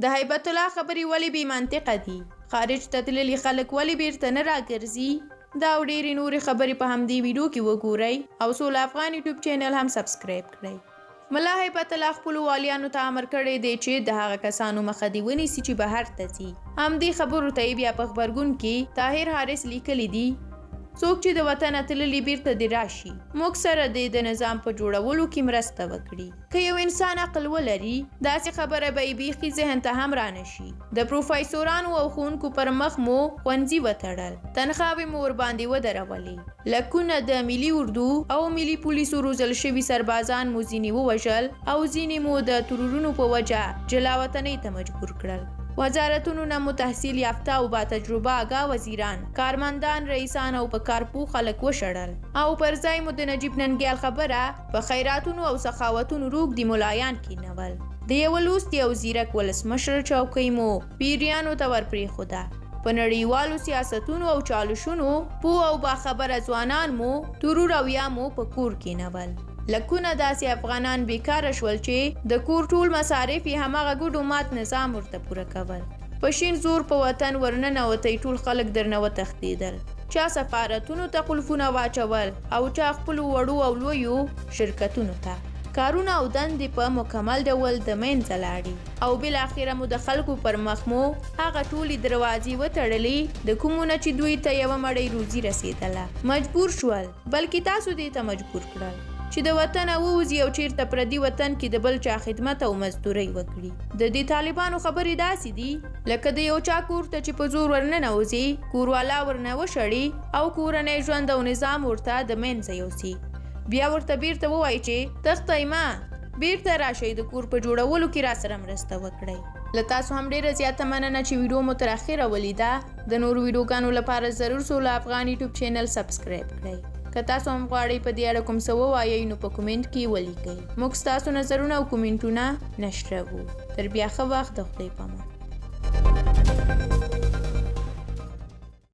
د هیبت الله خبرې ولې بې منطقه دي؟ خارج ته تللي خلک ولې بیرته نه راګرځي؟ دا او ډېرې نورې خبرې په همدې ویډیو کې وګورئ او سولا افغان یوټیوب چینل هم سبسکرایب کړئ. ملا هیبت الله خپلو والیانو ته امر کړی دی چې د هغه کسانو مخه دې ونیسي چې بهر ته ځي. همدې خبرو ته یې بیا په غبرګون کې طاهر حارث لیکلی دي څوک چې د وطنه تللي بیرته دې راشي موږ سره د نظام په جوړولو کې مرسته وکړي. که یو انسان عقل ولري داسې خبره به یې بیخي ذهن ته هم رانشي. د پروفیسورانو او ښوونکو پر مخ مو ښوونځي وتړل، تنخواوې مو ورباندې ودرولې، لکونه د ملي اردو او ملي پولیسو روزل شوي سربازان مو ځینې ووژل او ځینې مو د ترورونو په وجه جلا وطنۍ ته مجبور کړل. وزارتونو نه مو تحصیل یافته او با تجربه آگاه وزیران، کارمندان، رئیسان او په کارپو خلک وشړل او پر ځای مو د نجیب ننګیال خبره په خیراتونو او سخاوتونو روږدي ملایان کینول. د یوه لوستي او زیرک ولسمشر چوکۍ مو پیریانو ته ورپرېښوده. په نړیوالو سیاستونو او چالشونو پوه او باخبره ځوانان مو ترور او یا مو په کور کینول. لکونه داسې افغانان بیکاره شول چې د کور ټول مصارف یې هماغه ګډو مات نظام ورته پوره کول. په شین زور په وطن ورننوتی ټول خلک درنه وتښتېدل. چا سفارتونو ته قلفونه واچول او چا خپلو وړو او لویو شرکتونو ته. کارونه او دندې په مکمل ډول د منځه لاړې او بالاخره مو د خلکو پر مخ مو هغه ټولې دروازې وتړلې د کومو نه چې دوی ته یوه مړۍ روزي رسېدله. مجبور شول، بلکې تاسو دې ته مجبور کړل چې د وطنه ووځي او چیرته پردي وطن کې د بل چا خدمت او مزدورۍ وکړي. د دې طالبانو خبرې داسې دي لکه د یو چا کور ته چې په زور ورننوځي، کوروالا ورنه وشړي او کورنی ژوند او نظام ورته د منځه یوسي. بیا ورته بیرته ووایي چې تښتئ مه، بیرته راشئ، د کور په جوړولو کې راسره مرسته وکړئ. له تاسو هم ډېره زیاته مننه چې ویډیو مو تر اخره ولیده. د نورو ویډیوګانو لپاره ضرور سولا افغان یوټیوب چینل سبسکرایب کړئ. که تاسو هم غواړئ په دې اړه کوم څه ووایئ نو په کومنټ کې ولیکئ. موږ ستاسو نظرونه او کومنټونه نشروو. تر بیا ښه وخت، د خدای په امان.